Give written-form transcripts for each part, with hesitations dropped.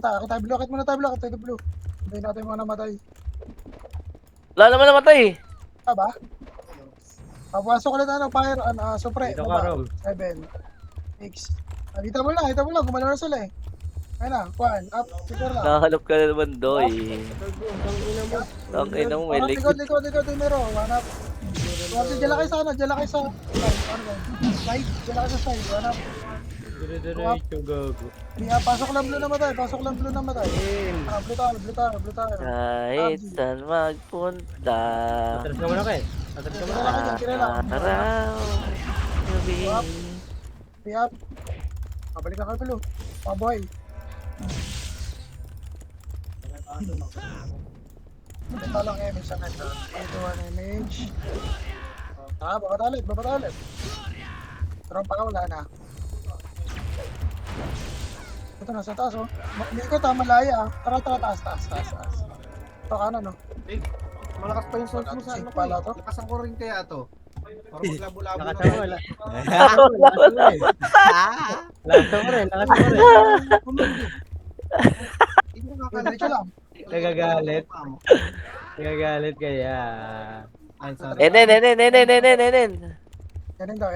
Kita blue, akit muna tayo blue, akit tayo blue. Hindi natin mga namatay. Wala naman namatay eh. Ba? Papasok ulit fire, supre. Dito ka, Rom. 7, 6. Kita mo lang, gumalaw na sila eh. Ayun na, 1, up, secure lang. Nakahalap ka na naman doy. Tangina mo, may Likod, likod. numero, 1 up. Diyan lang kayo sa slide, diyan lang kayo sa slide, 1 up. Dire-diretso gago. Pasok lang blue na matay. Blue tayo. Kahit saan magpunta. Atras ka muna, Ken. Atras ka muna. Araw. Gabi. Up. Balik na kayo blue. Paboy. Ito lang image sa nito. Ito ang image. Baba ulit. Pero pa wala na. Ito na sa taas oh. Ikot malaya. Tara, taas. Ito kanan no. Malakas pa yung source mo sa ano ko. Pala to. Lakasan ko rin kaya to. Para maglabo-labo na. Lakasan mo, lakasan mo rin. Hindi mo nakakala. Diretso lang. Nagagalit kaya. Ay, sorry. Enen. Enen daw.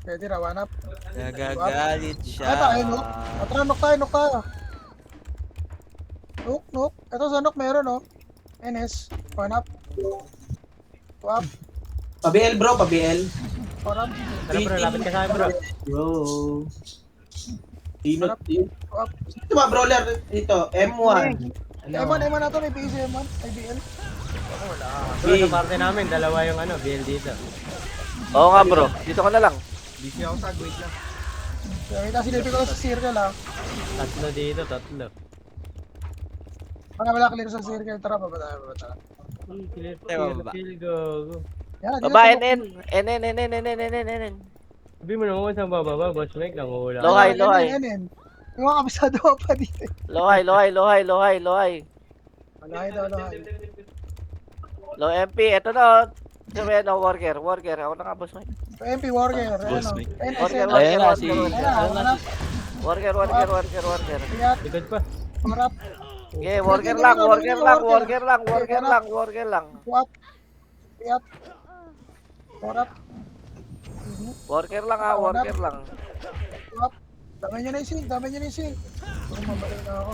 Kaya tira, 1 up. Nagagalit siya. Ayun, no? Tara, nok tayo. Nok. Ito sa nok meron, no? NS, 1 up. 2 up, Pa-BL bro, pa-BL. 4 up, Tara bro, lapit ka sa akin bro. Bro. Dinot yun. 2 up. Ito ba, brawler? Ito, M1. M1 na to, may PC M1, IBL. Bro, sa parte namin, dalawa yung BL dito. Oo nga bro, dito ka na lang. Busy ako sa wait lang. Kaya ito, silipin ko lang sa circle, ha. Tatlo dito, tatlo. Wala clear sa circle, tara, baba tayo. Clear, baba. go. Yan, Baba, enen. Sabi mo naman saan bababa, boss Mike, nanguhula. Lohay. NN. Yung mga kabisado pa dito. Lohay. Malahay daw. Low MP, eto na. Sabi ano, worker. Ako na nga, boss Mike. MP Warrior, Boss ano. Mike. NS, Ayan na, si... Worker. Kaya, Likod pa. 4 up, Okay, worker lang. 2 up, 3 up, 4 up, Worker lang. 2 up. Dami niya na yung sync. Puro mabalik na ako.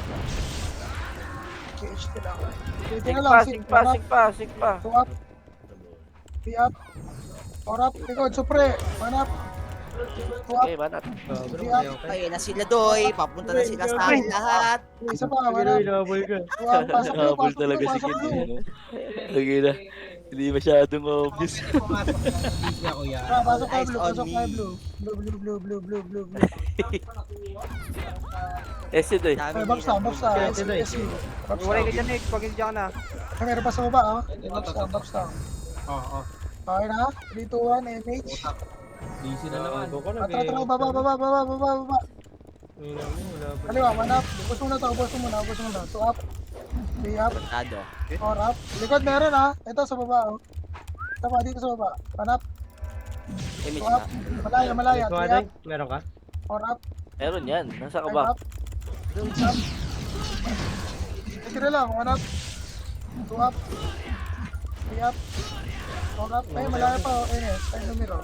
PHT lang. PHT na lang, sync. Sig pa. 2 up, 3 up, 4 up, likod, supre, 1 up, 2 up, Okay, banat. 3 up, Ayun na sila doy. Papunta na sila sa akin lahat. isa pa, 1 Sige, up, inabol ka. 2 up, pasok blue, Nakabol talaga si pasok Kid. blue. Lagi na. Hindi masyadong obvious. Busy ako yan. Tara, pasok tayo Eyes blue, on pasok me. tayo blue. Blue. Ese doy. Ay, box na, SC. Box Wala na. ka dyan, Nick. Pag hindi ka na. Ay, meron pa sa baba, oh. Box na. Oo. Okay na, 3, 2, 1, MH. Busy na naman. Bago ko na, Tara, baba. Kaliwa, 1 up. Ubus muna. 2 up, 3 up, Tado. 4 up. Likod meron, ha. Ito sa baba, oh. Ito pa, dito sa baba. 1 up, Image 2 na. up. Malaya. 3 up, Meron ka? 4 up, Meron yan. Nasa ka 5 ba? up, 6 up. Tira lang, 1 up, 2 up, 3 up, 4 up. Ay, malaya pa, oh. NS, ay numero.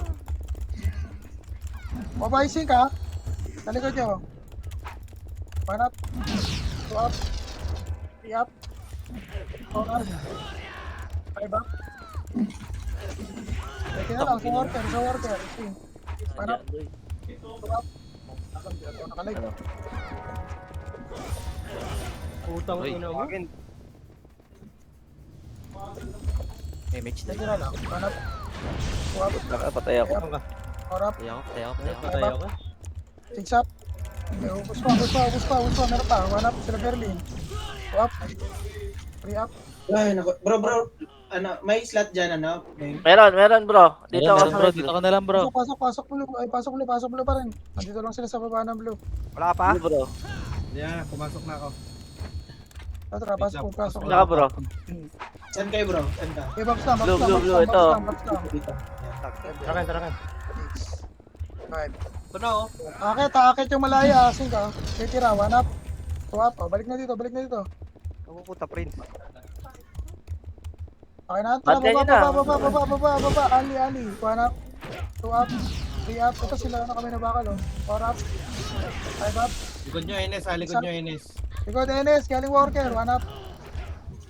Mabaising ka. Sa likod nyo. 1 up, 2 up, 3 up, 4 up, 5 up. Pwede na lang, sa worker. See. 1 up, 2 up. Nakalig. Utang ina mo. Image na. Pwede na lang. 1 up, 2 up, Nakapatay ako. 4 up, Tayo. Patayo ka? 6 up. Ubus pa. Meron pa. 1 up, sila Berlin. 2 up, 3 up. Ay, naku. Bro. May slot dyan, May... Meron bro. Dito ako sa Dito ka na lang bro. Pasok blue. Ay, pasok blue pa rin. Nandito lang sila sa baba ng blue. Wala ka pa? Blue, bro. Yeah, pumasok na ako. Tara, pasok. Saka bro. Saan kayo bro? Saan ka? Okay, box lang. Blue, ito. Dito. Tarakan. 5. Ito na oh. Akit yung malaya. Sing ka. Titira, 1 up, 2 2 up. Oh, balik na dito, balik na dito. Pupunta, Prince. Okay na, tara, Bantay baba, nyo na. baba. Ali. 1 up. 2 up. 3 up. Ito sila na kami na bakal, oh. 4 up. 5 up. Likod nyo, Enes ha. Likod nyo, Enes. Likod, Enes. Galing Walker. 1 up.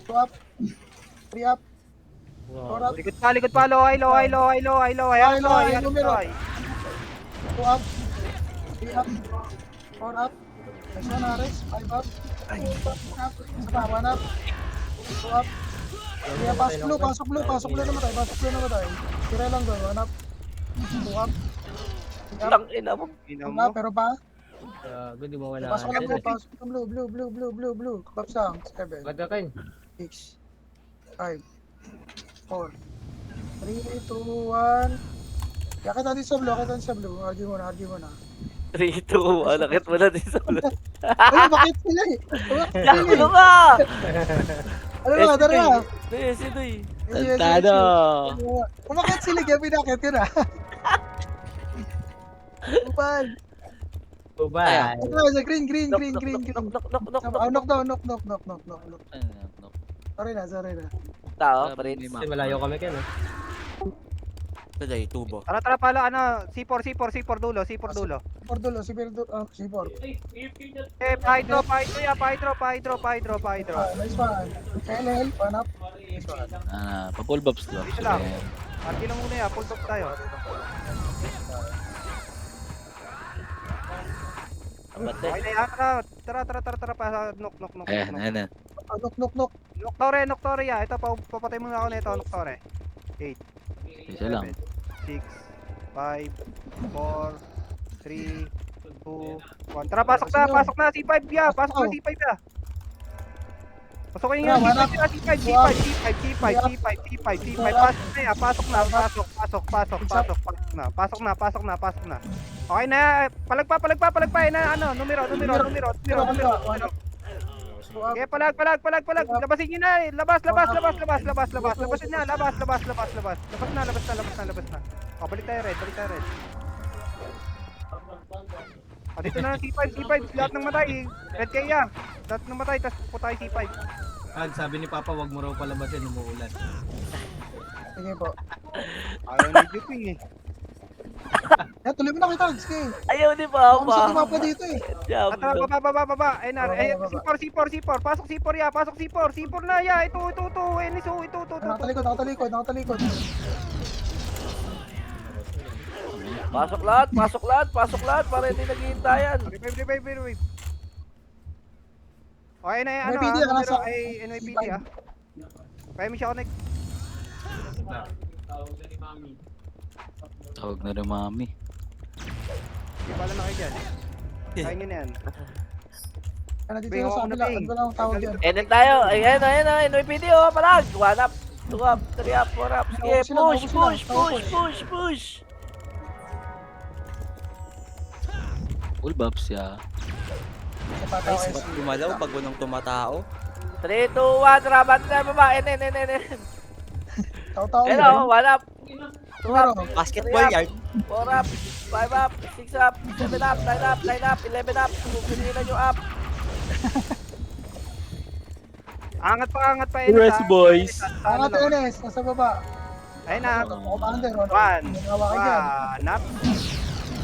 2 up. 3 up. 4 up. Likod pa. Low. Ayan, Numero. 2 up. 3 up. 4 up. Nice one, Ares. 5 up. 1 up. Isa pa, 1 up. 2 up. Kaya pasok blue namatay. Tira lang doon, 1 up. 2 up. 3 up. Lang ina mo. 1 up, pero pa. Gago, di mo wala. Pasok lang blue. Claps lang. 7, Ba't ka kain? 6, 5, 4, 3, 2, 1. Yakit natin sa blue. Argue mo na. 3, 2, 1. Nakit mo na din sa ulo. Ay, bakit sila eh? Yakulo ka! Tara na. Doy. Tantado. Umakit sila, kaya pinakit yun ah. Upal. Bye. Ito, sa green. Knock. Knock. Sorry na. Tao, Prince. Kasi malayo kami kayo. Ito dahil, tubo. Tara, pala, C4 dulo. Pordulo, si Por. Pahydro. Nice one. LL, 1 up. Nice one. Pa-pull bobs to. Dito lang. Arki lang muna yan, full top tayo. Bate. Okay na yan, tara, pa, knock. Ayan. Knock. Noktore ya. Ito, papatay muna ako nito, Noktore. 8, Isa lang. 6, 5, 4, 3, 2, 1. Tara, pasok na, C5 ya. Pasok na, C5 ya. Pasokin nga, C5. Pasok na. Okay na, palagpa. Numero. Kaya palag. Labasin nyo na eh. Labas na. Labas na. O, balik tayo red. O, dito na C5. Lahat ng matay. Red kaya. Lahat ng matay, tapos pupunta tayo C5. Sabi ni Papa, wag mo raw palabasin, umuulan. Sige po. Ayaw ni Juping eh. Tuloy mo na kita. Sige. Ayaw ni Papa. Ako sa tumapa dito eh. Diablo. Baba. Baba. C4. Pasok C4 ya. C4 na ya. Ito. Eniso, ito. Nakatalikod. Pasok lahat para hindi naghihintayan. Revive. Okay na yan, NYPD, nasa- NYPD ah. Kaya mo siya connect. Tawag na rin mami. Hindi pala na kayo dyan. Kaya nyo na yan. Ano dito na sa kabila? Ano ba lang ang tawag yan? Enel tayo. Ayan, NYPD oh, palag. 1 up, 2 up, 3 up, 4 up. Sige, push. Pull bobs ya. Sa pataw Ay, S. ba't gumalaw pag walang tumatao? 3, 2, 1, rabat na baba. Enen. Taw-taw Hello, 1 up, 2 up, Numero. Basketball yard. 4 up, 5 up, 6 up, 7 up, 9 up, 11 up. Pilihan nyo up. Angat pa. Rest, boys. Angat Enes, nasa baba. Ayun na. Commander, ano? 1. Hawakan dyan. Up.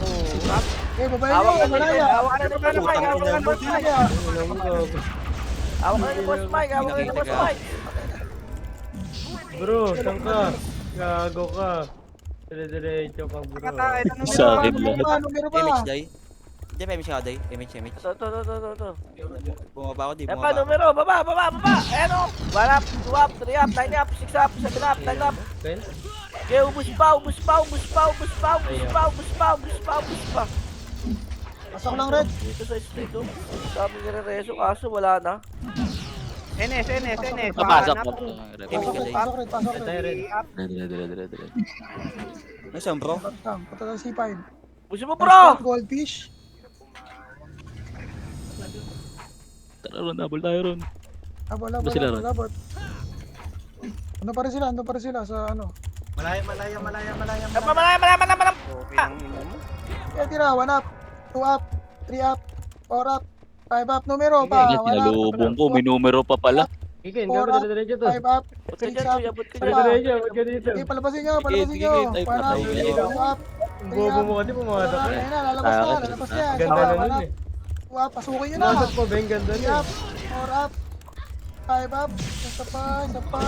2 up. Eh, babae Hawak nyo, ka malaya. Hawak ka ni Boss Mike. Hawak ka ni Boss Mike. Bro, saan ka? Gago ka. Dire-diretso ka, bro. Kata, ito numero. Sa akin lahat. Numero ba? Image day. Hindi, image ka day. Image. To. Bumaba ako, di Eh pa, bumaba. numero, baba. Ayan o. 1 up, 2 up, 3 up, 9 up, 6 up, 7 up, 9 up. Ben? Okay, ubus pa. Pasok lang red. Dito sa street oh. Sabi ni Rereso, kaso wala na. NS. Napasok Up. na. Image ka day. Pasok red. Three up. Dire. Nasaan bro? Punta ng C5. Busi mo bro! Goldfish. Tara ron, double tayo ron. Labot. Ano pa rin sila sa ano? Malaya. Malaya. Okay, ang ino mo. Kaya tira, 1 up, 2 up, 3 up, 4 up, 5 up, numero pa. Yan, sinalubong ko. May numero pa pala. Kikin, Four kami up. dire-diretso to. 5 up. Abot ka 6 dyan, up. Joy, abot ka Isa dyan. pa. Dire-diretso, wag ka dito. Okay, palabasin nyo, palabasin nyo. Sige, sige, 1 up, patay ka. 2 up, Ang 3 bobo up. mo kasi pumasok ka. Ayun na, lalabas na, lalabas na yan. Isa Ganda pa, na 1 nun up, eh. 2 up, pasukin nyo na. Pumasok po, Ben, ganda 3 nun. up, 4 up, 5 up, isa pa, isa pa.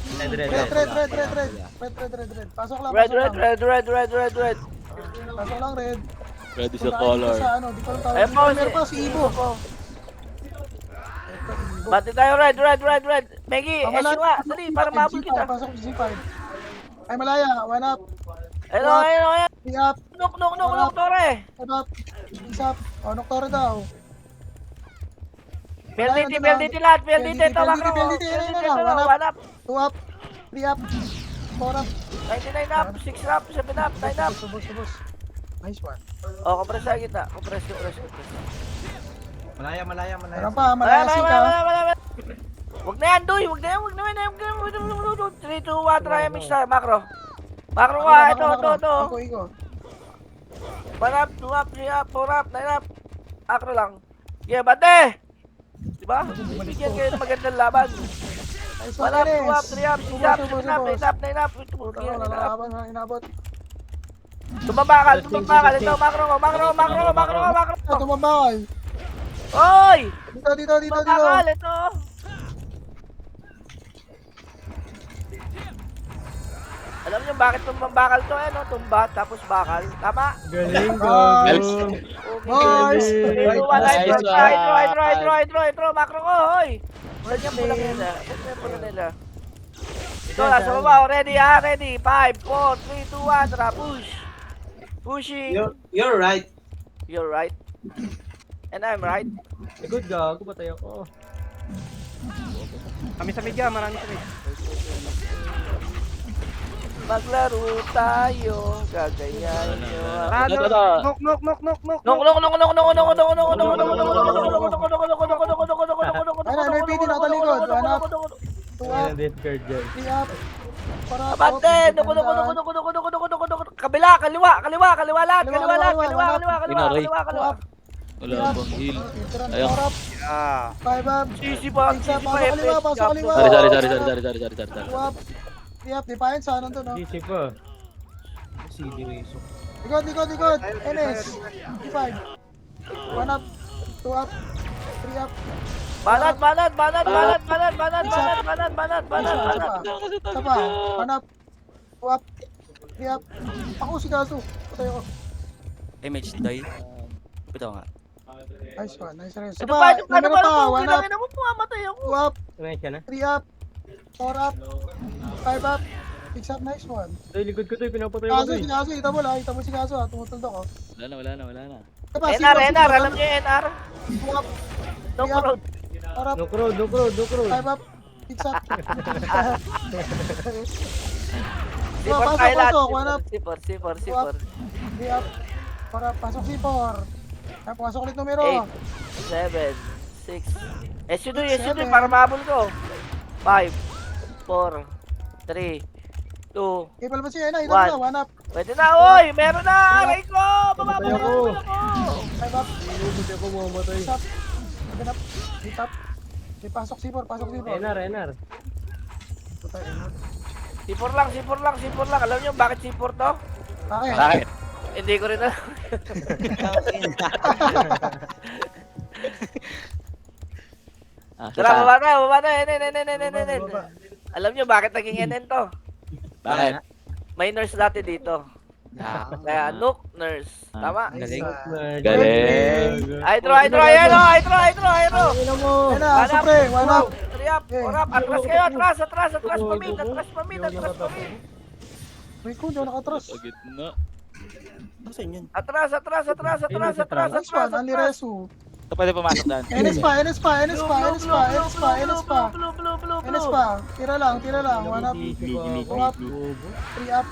Dire-diretso. Red. Pasok lang, Red, pasok lang. red. Pasok lang, red. Ready sa Punta color. dito sa ano, di ko lang tawag. Ayun po, Meron pa si Ibo. Bati tayo, red. Meggy, Pamala- esyo nga. Dali, para mahabol kita. Pasok si C5. Ay, malaya. 1 up, Ayun. 3 up, Nuk, Tore. 5 up, 6 up. O, Noctore daw. PLDT lahat. PLDT, ito, makro. PLDT, ayun na, ito, one up. 1 up. 2 up, 3 up, 4 up. 99 up, 6 up, 7 up, 9 up. Subos. Nice one. Oh, compress sa kita. Compress. Malaya. Meron pa, malaya si ka. Wag na yan, Doy. Wag na yan. 3, 2, 1, try mix tayo. Makro ka. Ito. Iko. 1 up, 2 up, 3 up, 4 up, 9 up. Makro lang. Yeah, bate! Diba? Bibigyan kayo ng magandang laban. Nice 1 one, up, 2 Enes. up, 3 up, 6 up, 7 up, 8 up, 9 up. Puta ko, lalaban na inabot. Tumabakal. Ito, makro ko. Ito, tumambakal. Oy! Dito. Tumabakal, ito. Alam niyo bakit tumambakal to, no? Tumba, tapos bakal. Tama? Galing, Nice. gogo. Nice. Hydro, makro ko, hoy! Saan yung pulang nila? Ito, nasa baba, ready. 5, 4, 3, 2, 1, tara, push! Pushing! You're right. You're right. And I'm right. Good, gago. Patay ako. Kami sa media, marami sa media. Maglaro tayo, gagayan nyo. NPD nakalikod. 1 up, 2 Yan up, ang discard dyan. 3 up. 4 up. Abante! Kabila, kaliwa lahat, kaliwa. Wala bang heal. 4 Ayun. up, 5 up, Sisi pa, 6 up. Pasok kaliwa, pasok kaliwa. Sorry. 2 up, 3 up. Defiance, nandun no? DC pa. Likod. NS. 5. 1 up, 2 up, 3 up. Banat. Isa pa. 1 up, 2 up, 3 up. Ako si Gaso. Patay ako. Image die. Pito nga. Nice one, nice one. Isa Ito pa, pa, numero pa. 1 up, mo pumamatay ako. 2 up, Nice yan, 3 up, 4 up, 5 up, 6 up. Nice one. Ay, likod ko to. Pinapatay ko to. Si Gaso, ita mo lang. Ita mo si Gaso ha. Tumutuldo ko. Wala na. Isa pa, NR, alam niyo yung NR? 2 up, No crowd. 4 up, No crowd. 5 up, 6 up. Sipor pasok, tayo lahat. pasok, one up. Sipor. 3 up, 4 up. Pasok si 4. Pasok ulit numero. 8, 7, 6. SU2 para mahabol ko. 5, 4, 3, 2. Okay, palabas siya na. Ita mo na. 1 up, Pwede na, oy! Meron na! Aray ko! Patay ako. 5 up, Hindi ako mamatay. 6 up, 7 up, 8 up. Okay, pasok si 4. NR. Patay, NR. Sipor lang. Alam niyo bakit sipor to? Bakit? Hindi ko rin alam. Tara, baba na. NN. Alam niyo bakit naging NN to? Bakit? May nurse dati dito. Kaya Nook nurse. Tama? Nice one. Galing. Hydro. Ina mo. Yan na, supre. 1 up. 3 up, 4 up. Atras kayo, atras pa mid. May ko, di ako nakatras. Sa gitna. Nasaan yun? Atras. Nice one, Anli Resu. Ito pwede pumasok daan. NS pa. Blue. Tira lang. 1 up, 2 up, 3 up,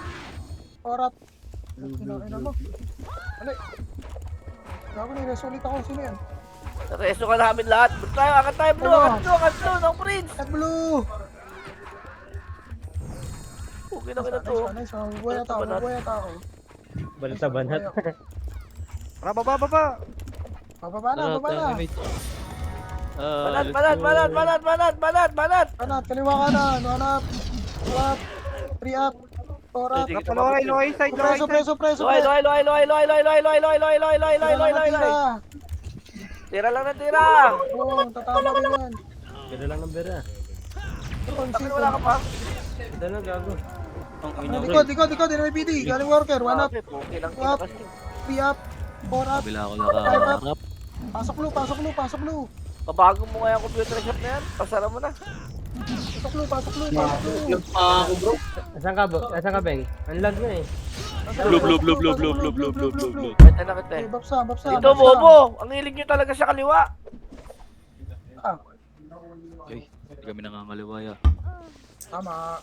4 up. Ina mo. Alay. Gago na, Resu ulit ako. Sino yan? Reso ka namin lahat. Akan tayo blue. No prince. At blue. Okay na to. Nice one. Bubuhay ata ako. Balita banat. Tara, baba. Baba na, baba na. Banat, banat, banat, banat, banat, banat, banat. Banat, kaliwa kanan. 1 up. 2 up. 3 up. 4 up. Sige, Loy side, loy Supre, side. supre, supre, Loy, supre. loy, loy, loy, loy, loy, loy, loy, loy, loy, loy, loy, loy, loy, loy, loy. Tira lang na tira. Oo, tatama rin yan. Ganda lang ng bera. Bakit wala ka pa? Ganda na, gago. Likod, may PD. Galing worker. 1 up. Okay lang Up. kasi. 3 up. 4 up. Kabila ako 5 up. nakaharap. Pasok blue, pasok blue, pasok blue. Babago mo nga yung computer shop na yan. Pasara mo na. Pasok blue, pasok blue, pasok blue. Lag pa ako, bro. Asan ka, Asan ka, Beng? Unlag na eh. Blue, blue, blue, blue, blue, blue, blue, blue, blue, blue. Pwede na kita eh. Babsa. Ito, bobo. Ang hilig nyo talaga sa kaliwa. Ah, Ay, hindi kami nangangaliwaya. tama.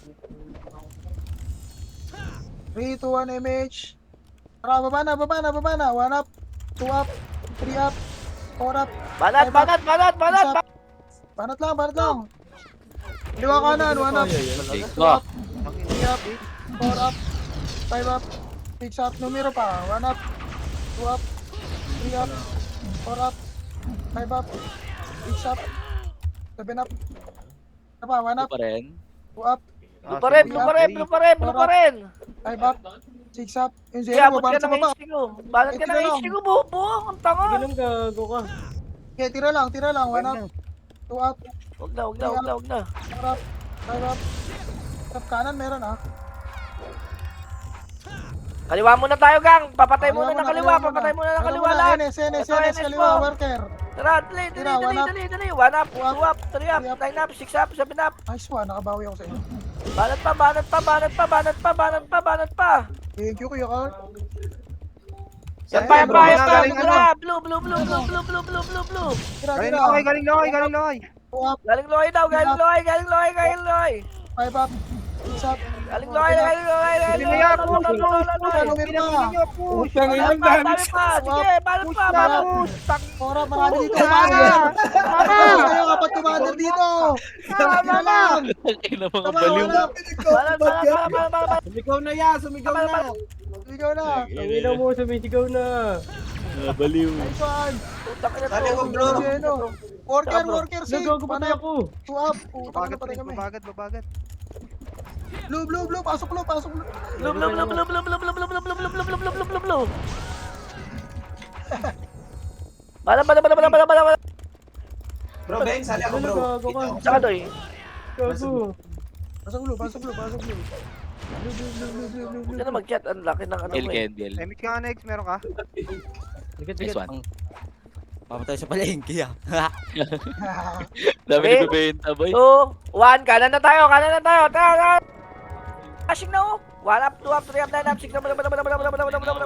3, 2, 1, MH. Tara, baba na. 1 up. 2 up. 3 up. 4 up. Banat, banat, banat, banat. Banat lang. Liwa kanan. 1 up. Take ko. 3 up. 4 up. 5 up. 6 up. Numero pa. 1 up. 2 up. 3 up. 4 up. 5 up. 6 up. 7 up. Ano pa? 1 Ito up. pa rin. 2 up. Blue pa rin, blue pa rin, blue pa rin, blue pa rin. 5 up. 6 up. Yung Kaya, zero. abot ka Banat sa ng baba. HP ko. Banat ka ng HP ko, bobo. Ang tanga. Sige lang, gago ka. Okay, tira lang. 1 up. 2 up. Huwag na, huwag na, huwag na, huwag na. 4 up. 5 up. Up kanan meron ah. Kaliwa muna tayo, gang. Papatay muna ng kaliwa, papatay muna ng kaliwa lahat. NS, Ito, NS kaliwa, po. worker. Tara, dali, dali, Tira, dali, 1 up. dali, dali. 1 up, 2 up, 3 up, 9 up, 6 up, 7 up. Nice one, nakabawi ako sa inyo. Banat pa, banat pa, banat pa, banat pa, banat pa, banat pa. Thank you, Kuya Carl. Yan pa, yan pa, yan pa. Galing Tara, blue, blue, blue, blue, blue, blue, blue, blue, blue. Tira, Galing tira. loy, galing loy, galing loy. 2 up, Galing loy daw, galing loy, galing loy, galing loy. 5 up, 6 up. Galing loy, galing loy, galing Sige loy. na, Lalo, push, lalo, lalo, Ano, lalo. meron pa. Pinakinggan nyo, push. Dami pa, dami pa. Sige, banat pa, banat. Tak. 4 up, marami dito. Push na. Tama! Kayo kapag commander dito. Tira lang. Ay na mga Tama, baliw. 1 up. Banat, banat, banat, banat. Sumigaw na yan, sumigaw na. Ikaw na. Ang ina mo, sumisigaw na. Mga baliw. Nice one. Putang ina Sabi to. ko, bro. Jeno. Worker, safe. Nagago pa 1 tayo up, ako. 2 up. Putang Babagat, na patay kami. babagat. Blue, pasok blue. Blue, blue, blue, blue, blue, blue, blue, blue, blue, blue, blue, blue, blue, blue, blue, blue. Banat, banat, banat, banat, banat, banat. Bro, Ben, sali ako, Ano, bro. gago ka. Saka doy. Gago. Pasok blue. Blue. Huwag ka na mag-chat. Ang laki ng ano Gel, mo eh. Gel. Emit ka next, meron ka? Dikit, Nice dikit. one. Pamatay sa palengke ah. Dami Okay. nagbebenta, boy. 2, 1, kanan na tayo. Tara. Ashing na oh. 1 up, 2 up, 3 up, 9 up, 6 up, Ano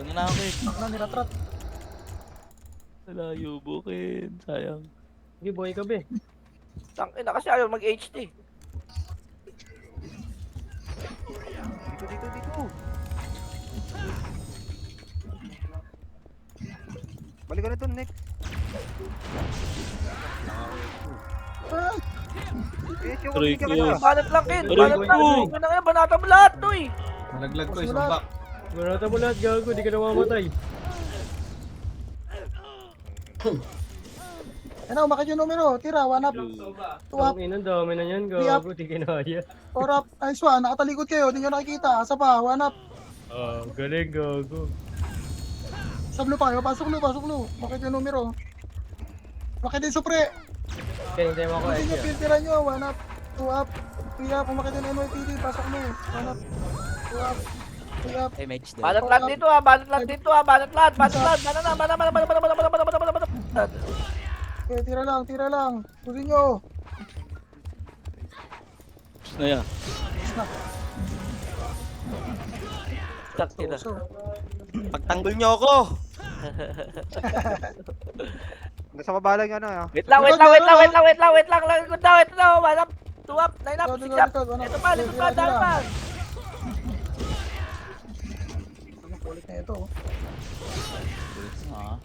na ako eh. Ang niratrat. Layo, bukin. Sayang. Sige, buhay ka, be. Tangina kasi ayaw mag-HT. Dito. Balik ka na dun, next. Yes, yung Aray ka ko. na. Banat lang, Ken. Aray Banat ko. lang. Kaya na kaya, banata mo lahat, Toy. Nalaglag ko, Mas isang wala. back. Manata mo lahat, gago. Di ka namamatay. Ano, umakit yung numero. Tira, 1 up, 2 up, Ang ina, dami na yan, gago. Di kinaya. 4 up. Nice one, nakatalikod kayo. Hindi nyo nakikita. Asa pa, 1 up. Ah, galing, gago. Sa blue pa kayo. Pasok blue. Umakit yung numero. Umakit din supre. Kaya hindi mo ako, Hindi nyo, Edya. filteran nyo. 1 up, 2 up, 3 up. Umakit yung NYPD. Pasok blue. 1 up, 2 up, 3 up. MH din. Banat lang dito ah, banat lang dito ah, banat lang. Banat. Okay, tira lang. Tusin nyo. Tapos na yan. Tangina. So, Pagtanggol nyo ako! Nasa baba lang ano ah. Wait lang. Likod daw, ito daw. 1 up, 2 up, 9 up, 6 up. Ito pa, likod pa, dahil pa. kulit na ito. Ah.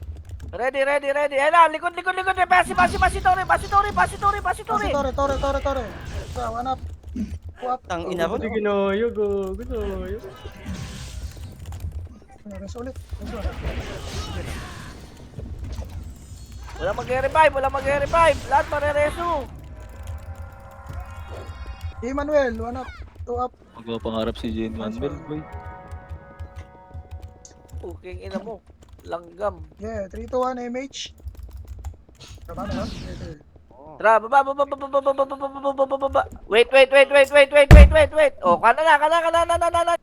Ready. Ayan na, likod. Basi Tori. Tore. Isa, 1 up, 2 up. Tang ina mo. Di kinaya, gago. Kinaya. Rest ulit. Wala mag-revive, wala mag-revive. Lahat marereso. Emmanuel, 1 up, 2 up. Magpapangarap si Jane Manuel, boy. Puking ina mo. Langgam. Yeah, 3 to 1 MH. Tama na, okay. Tara, baba. Wait. Oh, kana na.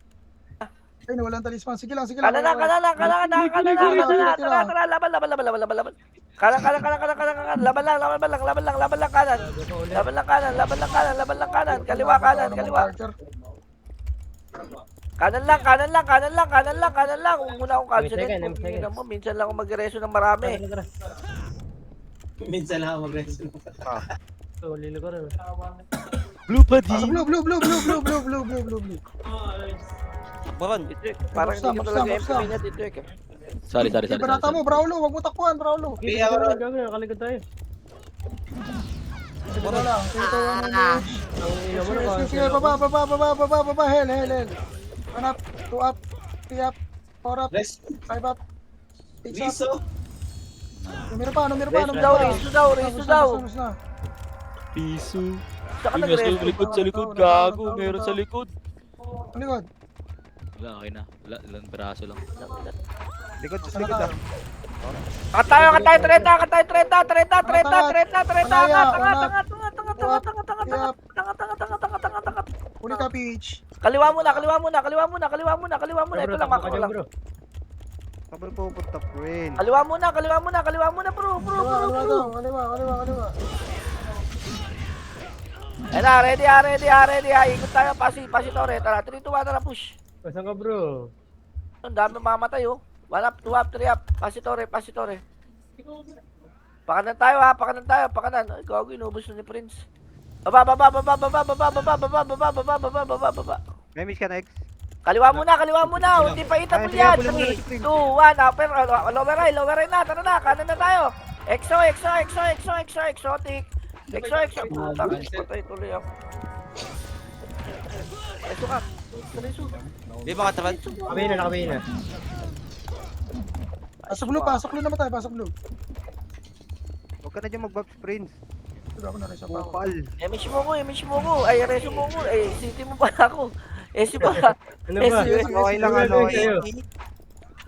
Ay, nawalan talisman. Sige lang. Kana na. Tara, laban. Kanan. Laban lang kanan. Kaliwa. Kanan lang. Huwag muna akong cancel. Minsan lang ako mag-reso ng marami. Minsan lang ako mag-reso. So, lilo ko rin. Blue pa di. Blue. Baron. Parang hindi ko talaga Basta. MP niya dito eh. Sorry. Ibanata mo, Braulo. Huwag mo takbuhan, Braulo. Kaya ako, Gagawin, nakaligod tayo. Sige na lang. 3 to 1 MH. Ang ina mo na Sige, baba. Hell. 1 up, 2 up, 3 up, 4 up, Rest. 5 up, 6 up. Riso. Numero pa. Reso daw. Tapos na. Piso. Saka Uy, nasa nag-reso. sa likod. Gago. Meron sa likod. Ang likod. Wala, okay na. Wala, ilang braso lang. Likod, Saan likod ka? ah. Katayo, 30. Tanga. Huli ka, Peach. Kaliwa muna. Ito lang, ako lang. bro. Sabal po pupunta, friend. Kaliwa muna, bro. Kaliwa. Ayan na, ready. Ikot tayo, pasi tore. Tara, 3 to 1 na push. Saan ka, bro? Ang dami mamatay, oh. 1 up, 2 up, 3 up. Pasi tore. Pakanan tayo. Ay, gago, inubos na ni Prince. Baba. May miss ka na, X. Kaliwa muna. Hindi pa itapon Ay, yan. sige, puli 3, 2, muna, 1, upper. Lower eye na. Tara na, kanan na tayo. Exo. Exotic. Exo. Putang, patay tuloy ako. Exo ka. Reso. Di ba katawan? Nakabay na. Pasok blue naman tayo, pasok blue. Huwag ka na dyan mag-buff, Prince. Ako na rin sa pa ako. Bupal. Miss mo ko. Ay, reso mo ko. Ay, city mo pala ako. Si pala. Ano ba? Okay lang, Ano okay. sa'yo?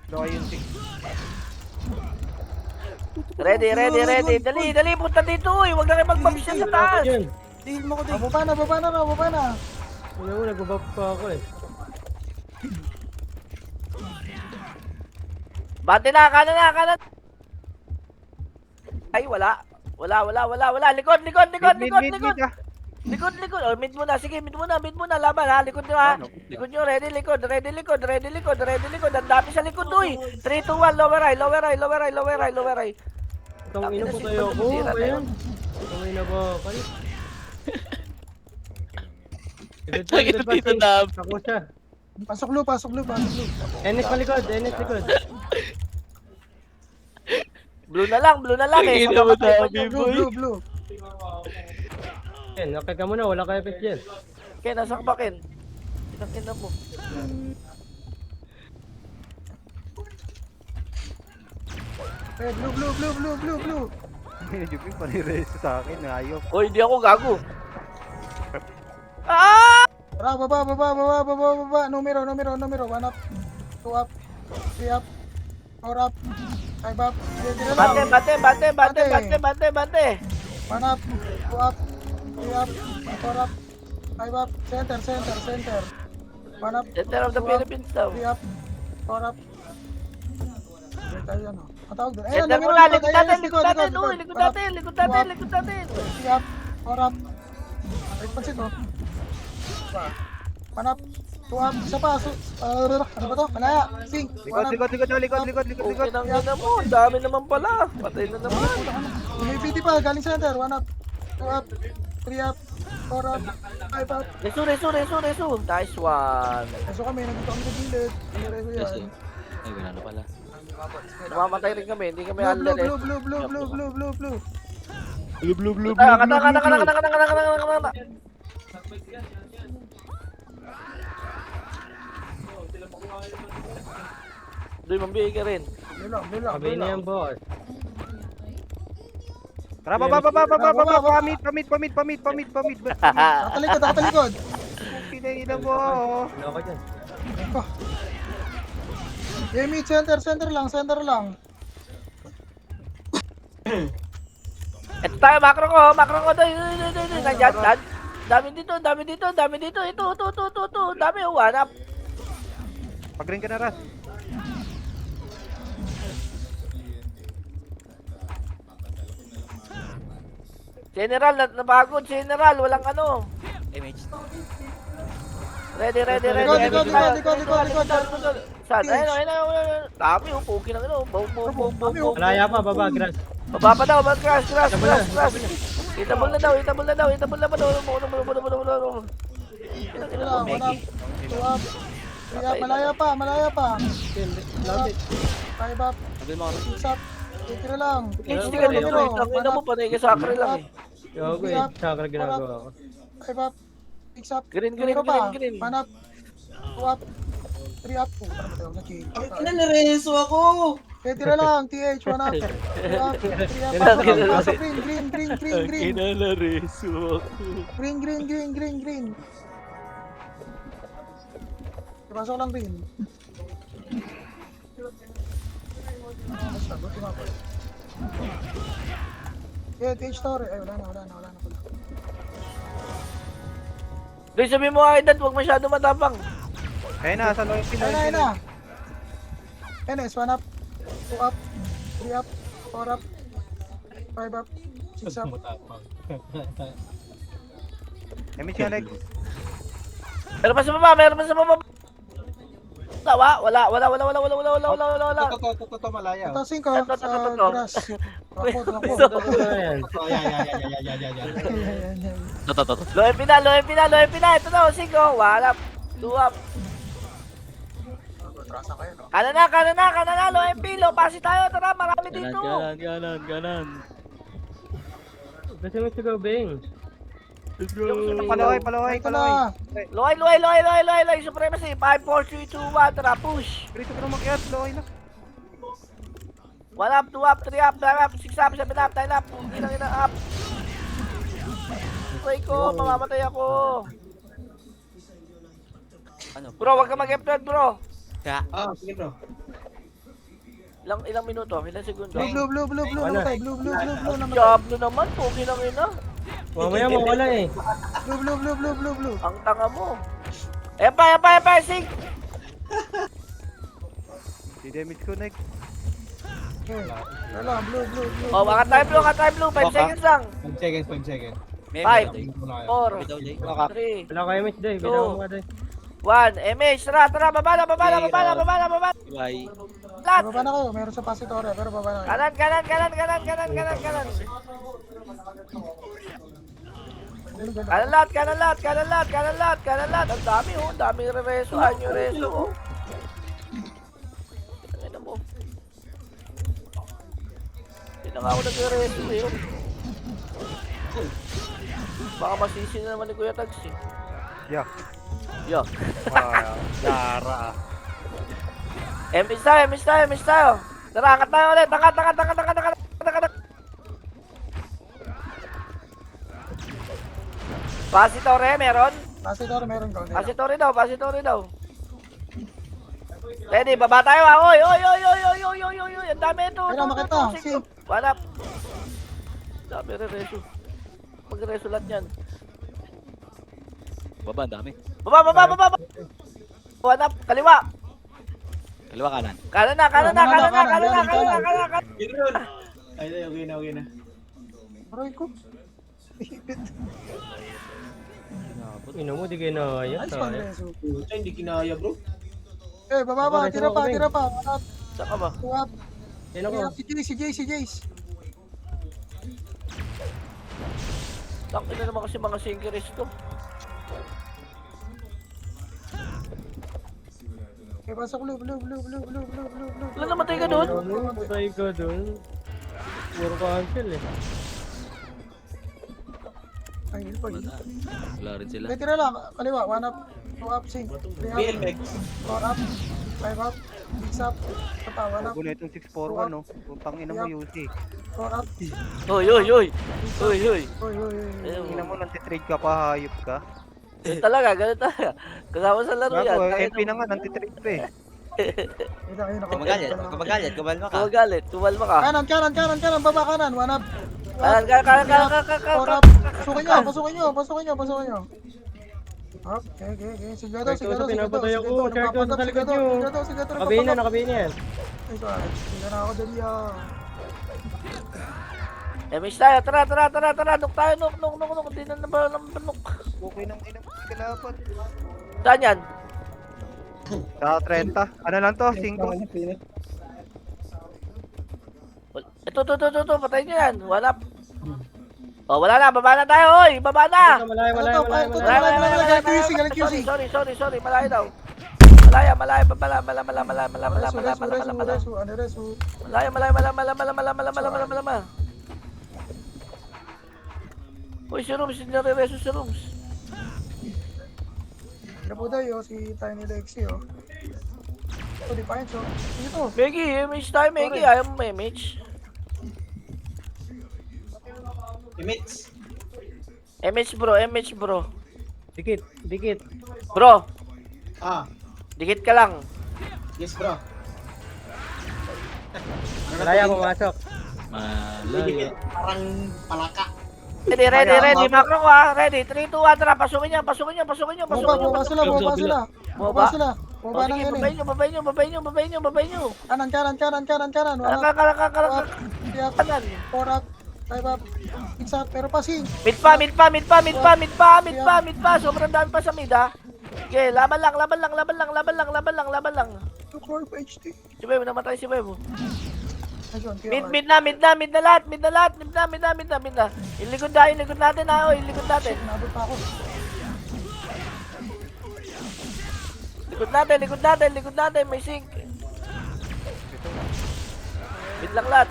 Okay yung 6. Ready. Dali. Punta dito. Huwag na kayo magbabisyan sa taas. Yan. Dihil mo ko din. Baba na. Una mo, nag-buff pa ako eh. Bante na, kanan. Ay, wala. Likod. ah. Likod. Oh, mid muna. Sige, mid muna. Laban ha. Likod nyo ha. Likod nyo. Ready, likod. Ang dami sa likod, uy. 3, 2, 1. Lower eye. Itong ina po tayo ako. Ayan. Itong ina ba? Kalit. Ito dito na. Ako siya. Pasok blue. Enes palikod. Blue na lang eh. Ina mo dami, boy. Blue. Yan, nakay ka muna. Wala kaya effect yan. Ken, nasa ka ba, Ken? Ina mo. Eh, blue. Jupin pa nireso sa akin, ayok. Oy, hindi ako gago. Ah! Tara, baba. Numero. 1 up, 2 up, 3 up, 4 up, 5 up. Sige na lang. Bante. 1 up, 2 up, 3 up, 4 up, 5 up. Center. 1 up, Center of the 2 up, Philippines daw. 3 up, 4 up. Sige tayo yan, oh. Ang tawag doon. Center numero, muna, likod. likod Ayun, natin. likod. 3 up, 4 up. Right pansit, oh. 1 up, 2 up, isa pa. Ano ba to? Malaya. Sing. 1 up. Likod. Okay nang ina mo. Ang dami naman pala. Patay na naman. Umipiti pa, galing center. 1 up, 2 up, 3 up, 4 up, 5 up. Reso. Nice one. Kaso kami, nandito kami sa gilid. Reso Yes, yan. Ay, wala na pala. Namamatay rin kami. Hindi kami Blue. alert eh. Blue. Kata. Doy, mambigay ka rin. Blue lang. Kabay na yan, boss. Tara, baba. Pamit. Nakatalikod. Pinailan mo. Loko dyan. Jamie, center lang. Ito tayo, makro ko. Nandiyan. Dami dito. Ito. Dami, hanap. Pag-ring ka na, Ras. General, napagod. General, walang ano. Image. Ready. Likod. Saan? Ayun. Dami, puki ng ano. Boom. Malaya pa, baba, grass. Baba pa daw, crash. Itabol na daw. Tira lang, 1 up. 2 up. 3 up, malaya pa. 5 up, Sabi mo ako. 6 up. Tira lang. Hindi ka dito. Ang ina mo, panay ka sakre lang eh. Gago eh, chakra ginagawa ko. 5 up, 6 up. Green. 1 up, 2 up, 3 up. Puta na tayo, na-change. Nareso ako. Tira lang, TH, 1 up. 2 up, 3 up. Pasok green. Kinalareso ako. Green. Pasok lang green. Basta, buti nga po. Yeah, TH story. Ay, wala na pala. Doy, sabi mo Aidan, huwag masyado matapang. Ayun na, sa loyalty. Ayun na. NS, 1 up, 2 up, 3 up, 4 up, 5 up, 6 up. Image yan, Alex. Meron pa sa baba. Wala. Toto malaya. Ito, 5 sa grass. Takot. Ayan. Loe pina. Ito na, 5. Wala. 2 up. Kanan na. Loe pilo. Pasi tayo. Tara, marami dito. Ganan. Kasi mo sigaw, Beng. Let's go. Palaway. Ito na. Loy. Supremacy. 5, 4, 3, 2, 1. Tara, push. Dito ka na makiat, loy na. 1 up, 2 up, 3 up, 5 up, 6 up, 7 up, 9 up. Ina up. Uy ko, mamamatay ako. Ano? Bro, wag ka mag-F12, bro. Kaya. Sige bro. Ilang minuto? Ilang segundo? Blue namatay. Blue namatay. Diablo naman, pugi ng ina. Mamaya mawala eh. Blue. Ang tanga mo. Epa, sing. Di damage ko, Nick. Okay. Wala, blue. Oh, baka tayo blue. 5 seconds lang. 5 seconds. May 5, may- 4, Bitaw, Jay. 3, Wala kayo, Mitch, Day. Binawa mo ka, Day. 1. MH, tara, baba na. Bye. Lat. Baba na kayo. Meron sa pasitore, pero baba na kayo. Kanan. Kanan lat. Ang dami oh, dami rereso. Anyo reso oh. Ano mo? Hindi na nga ako nag-reso eh. Oh. Baka masisi na naman ni Kuya Tags eh. Yeah. Yo. Yara. Miss tayo. Tara, angat tayo ulit. Angat. Pasitore, meron? Pasitore, meron ko. Pasitore daw. Ready, baba tayo ah. Oy. Ang dami ito. Pero makita, see. Wala. Dami rereso. Mag-reso lahat yan. Baba, ang dami. Baba. Hanap, kaliwa. Kaliwa kanan. Kanan na. Gidron. Ay, okay na. Aray ko. Ino mo, di kayo na yan. Nice one, Rezo. Puta, hindi kinaya bro. Eh, baba. Tira pa. 1 up, Saka ba? 2 up. Yan ako. 3 up, si Jace. Tangin na naman kasi mga sinkeres to. Okay, pasok blue. Wala namatay ka doon? Patay ka dun. Puro cancel eh. Ay, pag. Wala rin sila. Okay, tira lang. Kaliwa, 1 up, 2 up, sync. 3 up, BLMX. 4 up, 5 up, Mix up. Katawan up. Bago na itong 641, no? Putang ina mo, Yusi. 4 up. Uy, uy, uy. Uy, uy. Uy. Ayun. Tingnan mo, nantitrade ka pa, hayop ka. Ganun talaga, ganun talaga. Kasama sa laro yan. Gago, Tangina MP na nga, nantitrade pa eh. Ayun, Kumagalit, kumagalit, kumalma ka. Kumagalit, tumalma ka. Kanan, baba kanan, 1 up. Kanan. 4 up. Pasukin nyo. Okay. Sigado. pinapatay ako. Charge sa likod nyo. Nakabayin na yan. Sige na ako dali Miss tayo, tara. Nuk tayo, nuk. Hindi na nabanok. Okay nang ina mo, kalapat. Saan yan? Sa 30. Ano lang to? 5. Ito, patayin nyo yan. Wala. Oh, wala na, baba na tayo, hoy! Baba na! Malayo. Sorry, malayo daw. Malaya, Malaya. Uy, si Rooms, nare-reso si Rooms. Ano po tayo, si Tiny Lexi, oh. Ito, Defiance, oh. Sige to. Megi, image tayo, Megi. Ayaw mo image. Imits. Image bro. Dikit. Bro, Ah, dikit ka lang. yes bro. Malaya pumasok. Malaya. Parang palaka. Ready, macro ko ha. Ready, 3, 2, 1, tara. Pasukin nyo. Bumaba sila. Bumaba? Bumaba ng yan, eh. Babay nyo. Kanan. Kalang. Kanan. 4 up. 5 up. 6 up. Pero passing. Mid pa. Sobrang dami pa sa mid ha. Okay, laban lang. 2 for HD. Si Bebo, namatay si Bebo. Ayun, Mid na lahat. Ilikod natin ha. O, ilikod natin. Nabot pa ako. Likod natin. May sink. Mid lang lahat.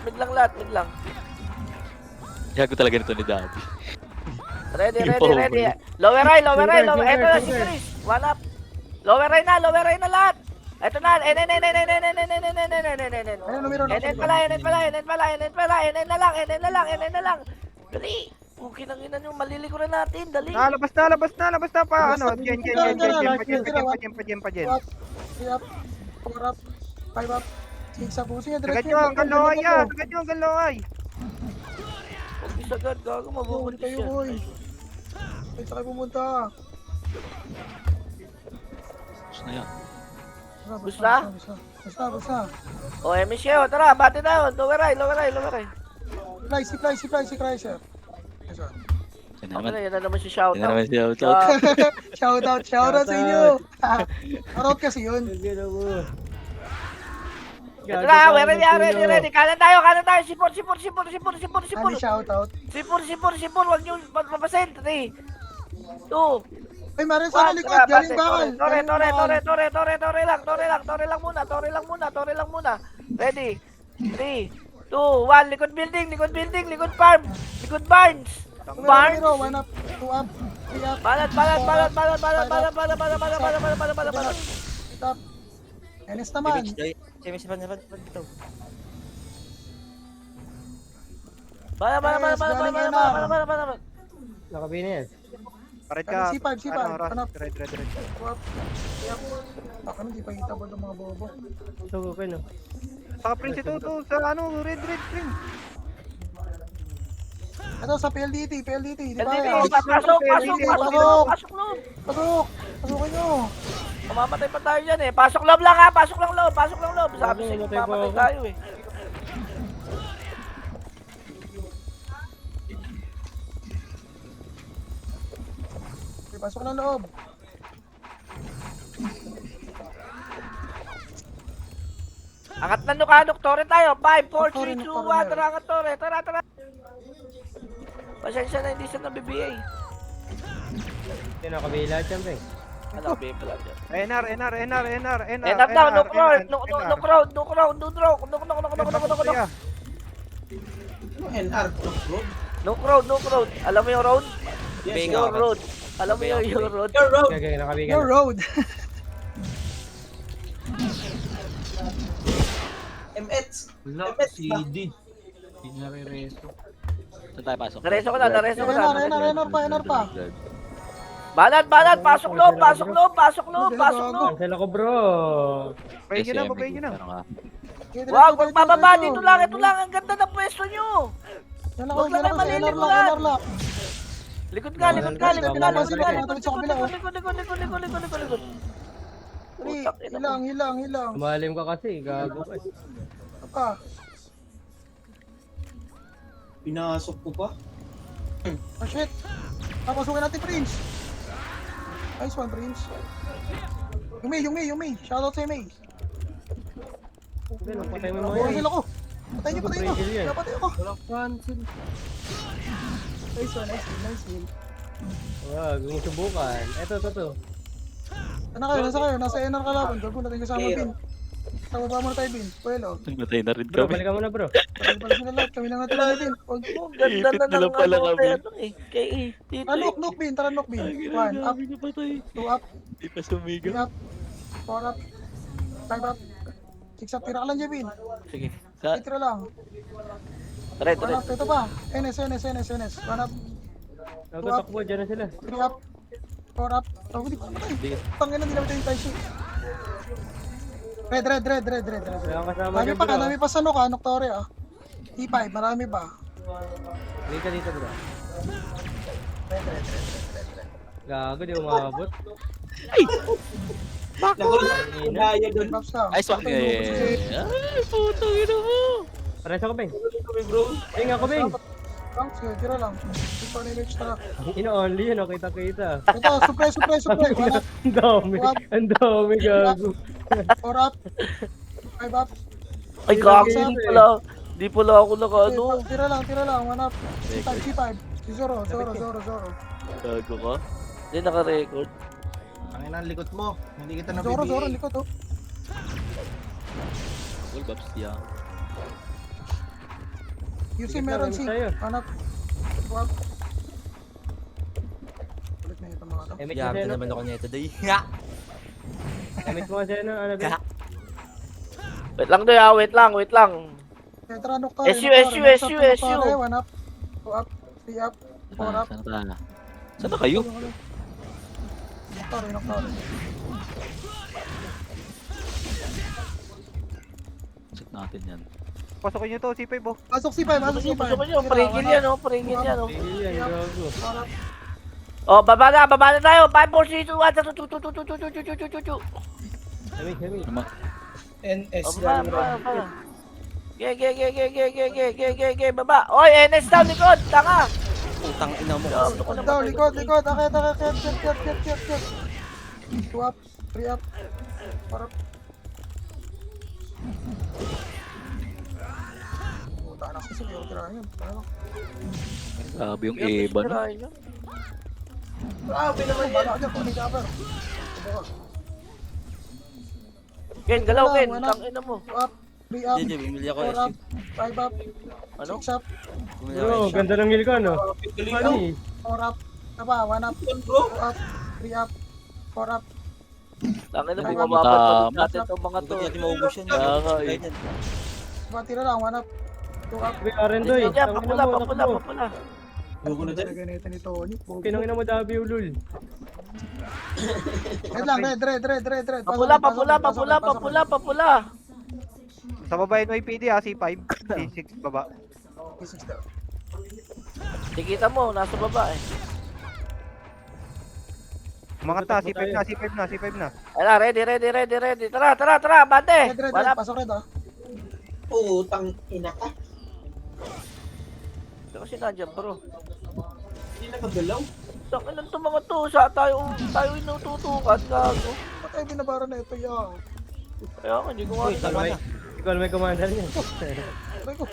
Gago talaga nito ni Daddy. Ready. Lower eye. Eto na si Chris. 1 up. Lower eye na lahat. Eto na. Ayun, numero na. NN na lang. Dali. Okay lang ina nyo. Malilikuran natin. Dali. Labas na pa. Ano, Jen. Pa Jen. 3 up. 4 up. 5 up. 6 up. Sige, Sagad nyo ang galaway. Huwag isagad. Gago Huwag mabubuntis kayo, yan. boy. Ay, saan kayo pumunta? Gusto na yan. Basta. O, MS kayo. Tara, bati tayo. Lower eye. Si Chrysler. Ayun. Yan Yan na na naman. naman si Yan na naman Shoutout. siya. Shoutout sa inyo. Shoutout kasi yun. Ito na, ready. Kanan tayo. Sipor. Hindi shoutout. Sipor. Huwag nyo papapasin. 3, 2, Ay, Marin sa likod. Galing bakal. Tore lang muna. Ready? 3, 2, 1. Likod building. Likod farm. Likod barns. Numero, 1 up. 2 up. 3 up. Balat. Stop. Enes naman. Image pa dito. Balat. Nakabayin na yan. Paret ka. C5. Ano, Ross? Hanap. Red. 2 up. 3 up. Ako hindi pa kita ng mga bobo. Tugo ko no. Saka Prince ito sa ano, red Prince. Ito sa PLDT. Di ba? Pasok. Pasukin nyo. Mamamatay pa tayo dyan eh. Pasok loob lang ha. Pasok lang loob. Sabi sa'yo, Mamatay pa mamamatay ako. tayo eh. Pasok ng loob. Angat na nukadok. Tore tayo. 5, 4, Tore, 3, 2, tore 1. meron. Tara, angat tore. Tara. Pasensya na hindi siya nabibigay. Hindi nakabayin lahat yan, pre. Ano, babe pala dyan. NR. End up down. No crowd. NR, bro. No crowd. Alam mo yung road? Yes, Yung road. Alam mo yung road? Your road. Gagawin, nakabayin ka Your na. road. Emmets. Wala, Emmets ba? CD. Hindi nare-reso. Saan tayo pasok? Nareso ko na, nareso ko na. Enar pa. Banat, pasok loob, pasok loob, pasok loob, pasok loob. Cancel ako bro. Babayin nyo na, babayin nyo na. Ano ka? Wag, magpababa, dito lang, ang ganda ng pwesto nyo. Yan ako, Huwag lang kayo Enar malilikuran. lang. Likod ka, likod ka, likod ka, likod ka, likod. Hilang. Mahalim ka kasi, gago ka. Apa? Pinasok ko pa. Oh shit. Papasukin natin, Prince. Nice one, Prince. Yung May. Shoutout sa May. Patay mo mo Nabuhay yun. sila ko. Patay niyo. Trigger yan. Napatay ako. Wala cancel. Nice one. Wag, kung subukan. Eto. Ano kayo? Nasa kayo? Nasa NR kalaban. Gago natin kasama, Bin. Tababa muna tayo, Bin. Puelo. Matay na rin Bro, kami. balikan mo na bro. Pagpapala sila lahat. Kami lang natin lang, Bin. Huwag mo. Ang ganda na Ipit na lang ng pala ano kami. kaya ito eh. Kay Tito. Nok, Bin. Tara, Nok, Bin. 1 up, 2 up, Di pa 3 sumigaw. up, 4 up, 5 up, 6 up. Tira ka lang dyan, Bin. Sige. Sa... Tira lang. Tara, 1 up. Ito pa. NS. 1 up, Nagtatakbo, dyan na sila. 3 up, 4 up. Oh, hindi ko namatay. Tangin na, hindi namatay yung tayo shit. Red. Kaya kasama dyan bro. Dami pa sa Nok, Noctore ah. T5, marami pa. Dito bro. Gago, di umabot. Kaya doon. Props ka. Ay, swak eh. Ay, putang ina mo. Pares ako, Beng. Beng ako, Beng. Thanks, tira lang. Ito na yung extra. Ino-only yun, oh, kita. Ito, supre. Wala. Ang dami, gago. 4 up. 5 up. Ay, gago, di pala ako nakaano. Tira lang. 1 up. C5. Zoro. Gago ka. Hindi naka-record. Ang ina, likot mo. Hindi kita na Zoro, likod oh. Full babs yan. UC meron si. Tayo. 1 up. 2 up. Ulit na ito mga to. Emit mo Yabi siya, no? naman ako nito, day. Emit mo siya, no? Ano, Beng? Wait lang doy ah, wait lang. Tara, Noctore. SU. 1 up. 2 up. 3 up. 4 up. Saan na? Saan na kayo? Noctore. Check natin yan. Pasokin nyo to, C5 oh. Pasok C5. Gusto ko nyo, paringin yan oh. Tigil yan, gago. Oh, baba na tayo. 5, 4, 3, 2, 1. Emit. NS Oh, baba. Ge, baba. Oy, NS down, likod. Tanga. Utang ina mo. Down, likod. Akit. 2 up. 3 up. 4 up. Puta na kasi hindi ako tirahin yun. Grabe yung iba, no? Pinaman bala ka dyan. Kunin ka pa. Ken, galaw Ken. Tangina mo. 2 up. 3 up. Hindi, bumili ako 4 SU. up. 5 up. Ano? 6 up. Bumili ako Bro, SU. ganda ng heal ko, no? Ano eh? 4 up. Apa? 1 up. 2 up. 3 up. 4 up. Tangina mo, Tama. mababatot natin itong mga to. Hindi natin maubos yan. Kaya, Ganyan. Diba, tira lang. 1 up. 2 up. Sabi, Arendoy. Diyan, papula. Ayoko na dyan. Ganito ni Tony. Kinangin mo W, lul. Red lang. Red. Papula. Sa baba NYPD ah, C5. C6 baba. Tikita mo, nasa baba eh. Mga ta, C5 na. Ala, ready. Tara, bante. Red. Wala. Pasok red ah. Utang ina ka. Kasi nandiyan bro. Hindi nakagalaw. Tangina to mga to. Tayo inututukan. Gago. Ba't tayo binabara na ito yan? Kaya ako, hindi ko nga. Ikaw may commander niya. Aray ko.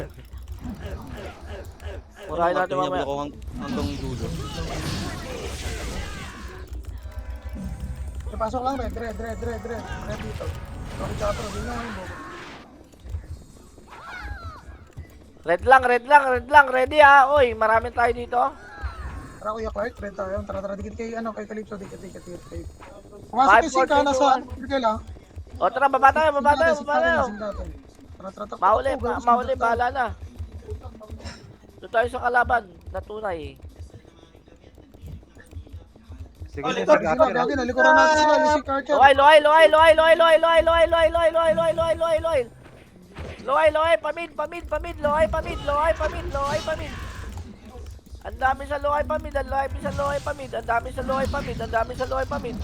Murahin natin Tingnan mo mamaya. ako hanggang dulo. Pasok lang red. Red dito. Sorry chopper. Hindi na yung bobo. Red lang. Ready ah. Oy, marami tayo dito. Tara Kuya Clark. Red tayo. Tara. Dikit kay Calypso. Dikit. Pumasok yung singka na sa Virgil ah. O tara, baba tayo. Sing natin. Tara, tara, tara. Mahuli, Takbo, girls, mahuli, takbo. bahala na. Doon tayo sa kalaban na tunay. Sige, Oh, sige, likod, sige. Sila, gagi, nalikuran natin sila. Ni si Archer. Loay, loay, loay, loay, loay, loay, loay, loay, loay, loay, loay, loay, loay, loay, loay. Loay, loay, pamid, loay, pamid, loay, pamid. Ang dami sa loay pamid, ang dami sa loay pamid, ang dami sa loay pamid, ang dami sa loay pamid.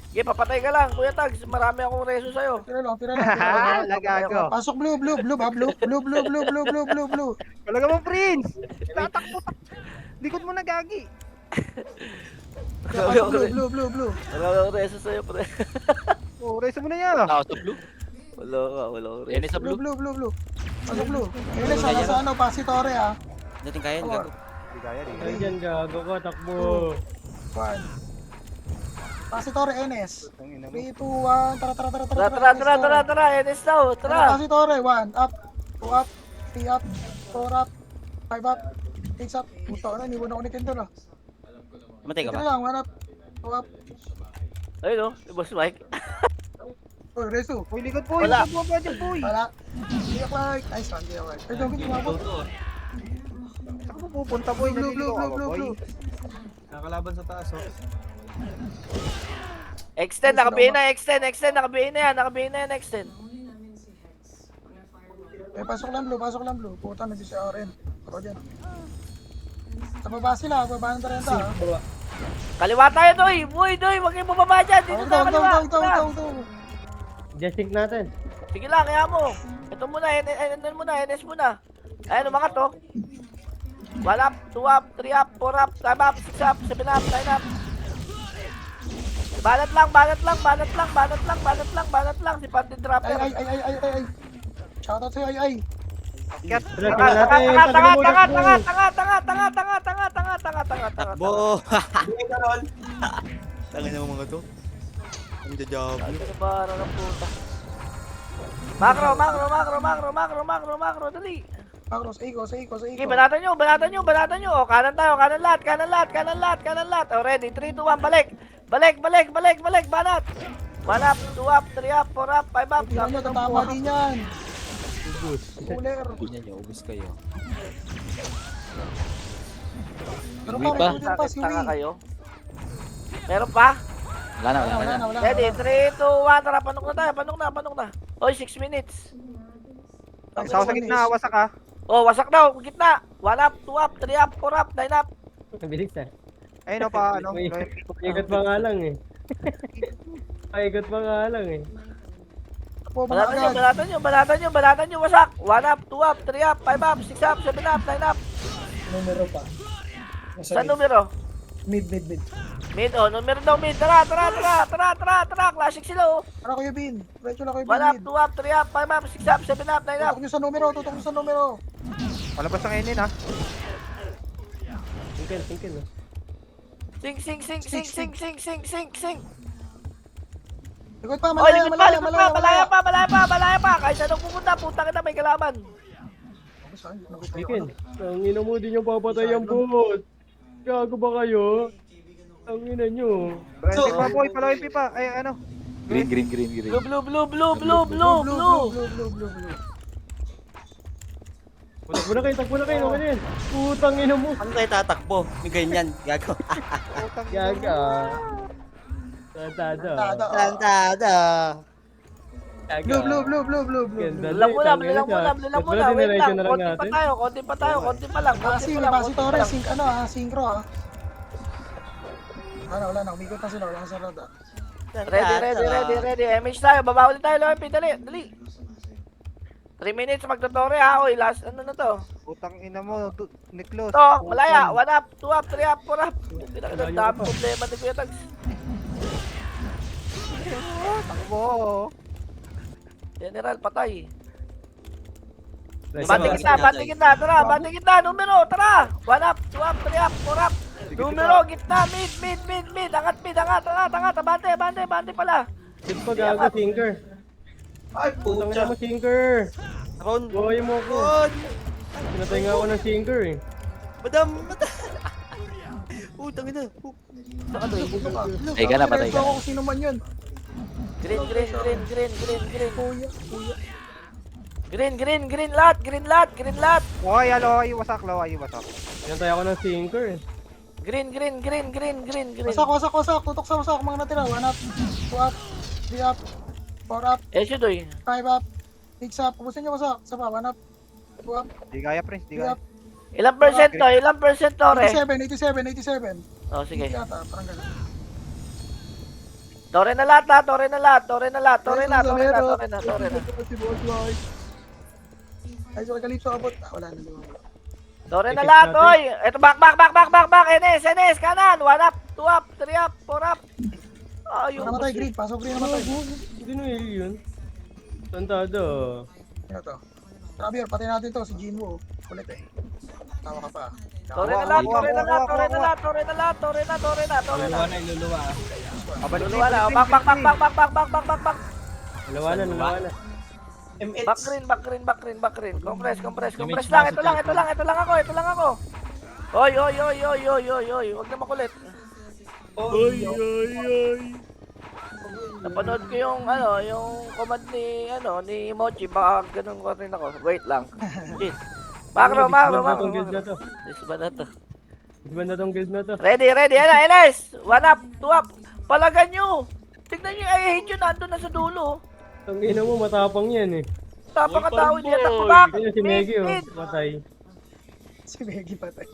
Sige, papatay ka lang, Kuya Tags. Marami akong reso sa'yo. Tira lang, tira lang. Tira lang. Lagago. Pasok blue, blue, blue, ba? Blue, blue, blue, blue, blue, blue, blue, blue. Talaga mo, Prince! Tatakbo. Likod mo na, gagi. Pasok blue, blue, blue, blue. Marami akong reso sa'yo, pre. Oh, reso mo na yan. Tao sa blue. Wala akong reso. Yan sa Blue, blue. blue, blue, blue. Pasok blue. Kailan sana sa ano, Pasitore ah. Natin kaya yun, gago. Di kaya, di kaya. Nandiyan, gago ka, takbo. One. Pasitore, NS. Ang ina mo. 3, 2, 1. Tara, tara, tara, tara. Tara, Enes daw, tara. Pasitore, 1 up, 2 up, 3 up, 4 up, 5 up, 6 up. Puto na, iniwan ako ni Kendall ah. Matay ka Ito ba? lang, 1 up, 2 up. Ayun o, Boss Mike. Uy, Resu. Uy, likod po. Wala. Likod mo ba dyan, boy? Wala. Hindi ako like. Nice one, hindi ako like. Ay, dami tumabot. Saan mo pupunta, boy? Blue, blue, Naliligaw blue, ka, blue, boy. blue. Nakalaban sa taas, oh. Extend, nakabihin na, nakabihin na yan, extend. Eh, pasok lang blue. Puta, nandito si RN. Ako dyan. Sa baba sila, baba ng 30 ah. Kaliwa tayo, Doy! Uy, Doy, wag kayong bumaba dyan! Dito tayo kaliwa! Tara. Just natin. Sige lang, kaya mo. Ito muna, NS muna. Ayan, umangat to. 1 up, 2 up, 3 up, 4 up, 5 up, 6 up, 7 up, 9 up. Banat lang. Si Panty Ay, Dropper. ay. Shoutout sa'yo, ay. Akyat. Tara, tingnan natin. Tanga. Takbo! Tangin naman mga to. Ang jajab. Ano ba, ng puta? Macro, dali. Macros, Eiko. Sige, banatan nyo. O, kanan tayo, kanan lahat. O, ready, 3, 2, 1, balik. Balik, banat. 1 up, 2 up, 3 up, 4 up, 5 up. Tingnan nyo, tatama din yan. Cooler. Ganyan nyo, ubus kayo. Pero Uwi pa. recruiting pa si Tanga Wee. kayo. Meron pa? Wala na. Wala. Ready, 3, 2, 1, tara, panok na. Oy, 6 minutes. Isa ako sa gitna, wasak ka. Oh, wasak daw, gitna. 1 up, 2 up, 3 up, 4 up, 9 up. Bilis ah. Ayun o pa, ano. Ikot pa nga lang eh. Ikot pa nga lang eh. Po, mga agad. Balatan nyo, wasak. 1 up, 2 up, 3 up, 5 up, 6 up, 7 up, 9 up. Numero pa. Sa numero? Mid. Mid, oh, numero daw mid. Tara. Classic sila, oh. Ano kayo, Bin? Retso na kayo, 1 up, Bin. 2 up, 3 up, 5 up, 6 up, 7 up, 9 up. Tutok nyo sa numero. Palabas ang inin, ha. Tingkin oh. Sing. Likod pa, Oy, malaya. malaya pa. Kahit saan pupunta, puta kita, may kalaban. Tingkin. Ang ina mo din yung papatay ang bot. Gago ba kayo? Ang ina nyo. Branding pa, boy. Palawin pipa. Ay, ano. Green. Blue. Takbo na kayo. Okay na yan. Putang ina mo. Ano tayo tatakbo? May ganyan, gago. Utang Gaga. Tantado. Tantada! Gaga. Blue. Ganda. Bilang muna. Wait lang. Konti Konti pa tayo. Konti pa lang. Pasitore, synchro ah. Wala na, umigot na sila, wala na sa rada. Ready. MH tayo. Baba ulit tayo, Lopi. Dali. 3 minutes magtotore ha. Oy, last ano na to? Utang ina mo, Niklos. To, malaya. 1 up, 2 up, 3 up, 4 up. Ang dami problema ni Kuya Tags. Takbo. General, patay. Nice. Bati kita, tara, bati kita, numero, tara! 1 up, 2 up, 3 up, 4 up. Numero, gitna, mid, angat, bante pala. Tip pa gago, Tinker. Ay, Putang ina pucha. mo, Tinker. Ron! Buhay mo ko. Ron! Pinatay nga ako ng Tinker eh. Madam! Utang ina. Ay, ka na, patay ka. Ako kung sino man yun. Green, green, green, green, green, green. Kuya, kuya. Green, green, green lot, green lot, green lot. Loy, loy, wasak, loy, wasak. Pinantay ako ng sinker eh. Green, green, green, green, green, green. Wasak, wasak, wasak. Tutok sa wasak. Mga natira. 1 up, 2 up, 3 up, 4 up, Eh, Shudoy. 5 up, 6 up. Pupusin niyo wasak. Isa pa, 1 up, 2 up, Di kaya, Prince, di 3 kaya. up. Ilang percent to? Ilang percent to, Re? 87. Oh, sige. Yata, parang ganun. Tore na lahat, ha? Tore na lahat, tore na lahat, tore na, Ayos, tore na, Zamero. tore na, tore na. Si Boss White. Ay, so Calypso abot. Ah, wala na naman. Tore na Tikip lahat, natin. oy! Ito, back! NS, kanan! 1 up, 2 up, 3 up, 4 up. Ayun. Namatay, green. Pasok green namatay. Hindi na yun. Tantado. Ano to? Travier, patay natin to. Si Jinwoo. Kulit eh. Tawa ka pa. Tore na lahat, tore na lahat, tore na lahat, tore na lahat, tore na, tore na, tore na. na, iluluwa. Abalik Luluwa na, back. Nalawa na. MH. Back green. Compress lang, ito lang ako. Oy, wag na makulit. Oy. Napanood ko yung command ni Mochi, baka ganun ko rin ako. Wait lang. Shit. Macro. Itong guild na to. This ba na to? Iba na tong guild na to. Ready, NS! 1 up, 2 up. Palagan nyo. Tignan nyo yung I hate you, nandun na sa dulo. Ang ina mo, matapang yan eh. Tapang ka tao, hindi atak ko back. Kaya si Meggy oh, Mid. patay. Si Meggy patay.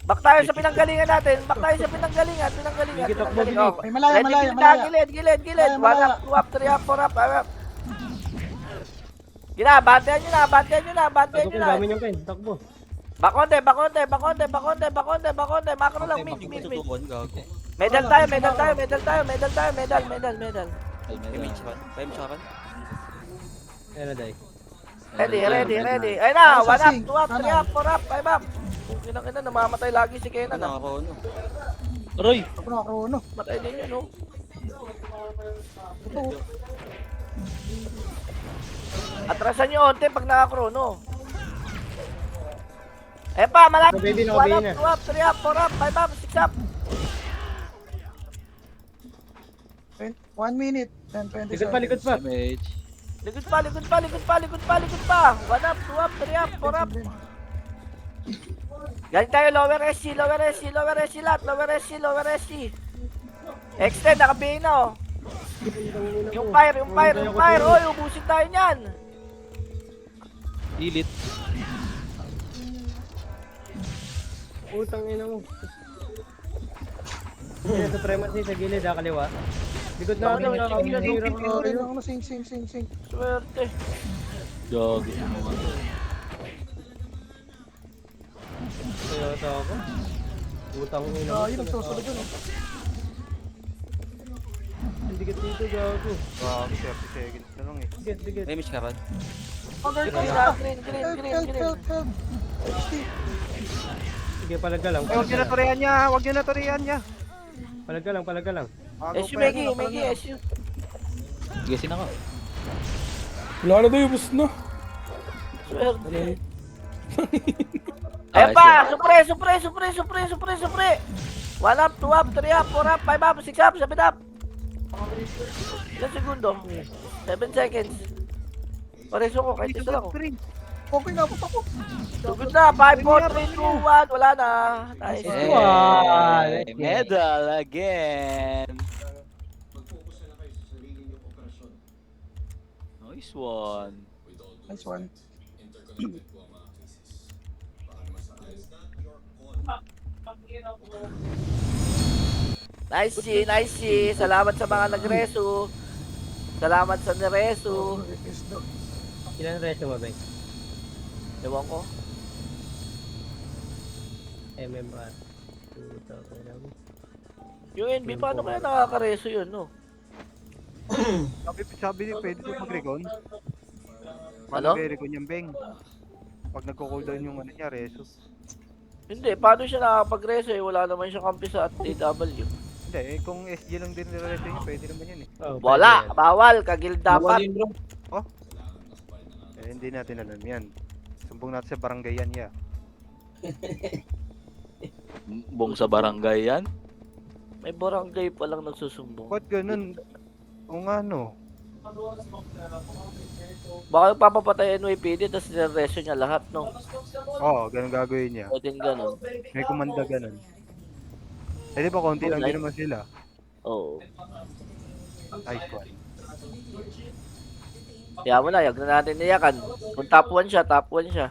Back tayo sa pinanggalingan natin. Pinanggalingan. Sige, takbo, Pinanggalingan. sige. Oh. Ay, malaya, Ready, malaya, gilid, malaya. Gilid. 1 Malaya, up, 2 up, 3 up, 4 up, 5 up. Gina, bantayan nyo na. Takbo ko, dami niyang pen. Takbo. Bakonte. Macro lang, mid. Tututukan, gago. Medal tayo. Image ka. Image ka. Ayan na, Day. Ready. Ay na, 1 up, Sing, 2 up, 3 up, 4 up, 5 up. Kinang namamatay lagi si Kenan. Ano ako, ano? Aray! Ako na, Krono. Matay din yun, no? Ito. Atrasan nyo onte pag nakakrono. Eh pa, malapit. Baby, 1 nakabayin up, na. 2 up, 3 up, 4 up, 5 up, 6 up. 1 minute and 20 Likod pa, likod pa. Damage. Likod pa. 1 up, 2 up, 3 up, 4 up. Galing tayo, lower SC lahat, lower SC. Extend, nakabihin na, oh. Yung fire. Oy, ubusin tayo niyan. Delete. Utang ina mo. Kaya sa Tremancy sa gilid, kaliwa. Likod na ako, nakakabira ko. Ano, sing. Swerte. Gago. Kaya ako. Utang ina mo. Yun ang susunod dun. Hindi ka dito, gago. Gago, 30 seconds na lang eh. Dikit. Image ka. Green. Help. Sige, palaga lang. Huwag nyo na turihan niya. Palaga lang. SU Meggy, SU. Sige, sina ka. Wala na daw yung bus na. Swerte. Eh pa, supre. 1 up, 2 up, 3 up, 4 up, 5 up, 6 up, 7 up. Ilang segundo? 7 seconds. Pareso ko, kahit isa lang ako. Okay na, putok ko. Tugod na, 5, 4, 3, 2, 1, wala na. Nice. Hey, medal again. Nice one. Nice one. Nice G. Salamat sa mga nagreso. Salamat sa nireso. Ilan resto mo, Beng? Ewan ko. MMR. Yung NB, paano kaya nakakareso yun, no? Sabi niya, pwede ito mag-recon. Ano? Paano recon yung Beng? Pag nagko-cooldown yung ano niya, reso. Hindi, paano siya nakakapag-reso eh? Wala naman siya kampi sa AW. Hindi, kung SG lang din nireso niya, pwede naman yun eh. Oh, Wala, bawal, kagil dapat. Hindi natin alam yan. Sumbong natin sa barangay yan, yeah. Bong sa barangay yan. May barangay pa lang nagsusumbong. Ba't ganun? Kung ano. Baka papapatay NYPD tapos nireso niya lahat, no? Oo, ganun gagawin niya. Pwedeng ganun. May kumanda ganun. Eh di ba konti lang din naman sila. Oo. Nice one. Kaya mo na, yag na natin niyakan. Kung top 1 siya, top 1 siya.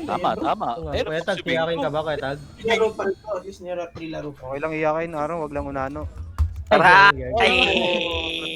Tama, tama. Pero Kuya Tag, tiyakin ka ba, Kuya Tag? Laro pa rin to. At least nilaro pa rin. Okay lang iyakin, Aaron, wag lang unano. Tara! Ay!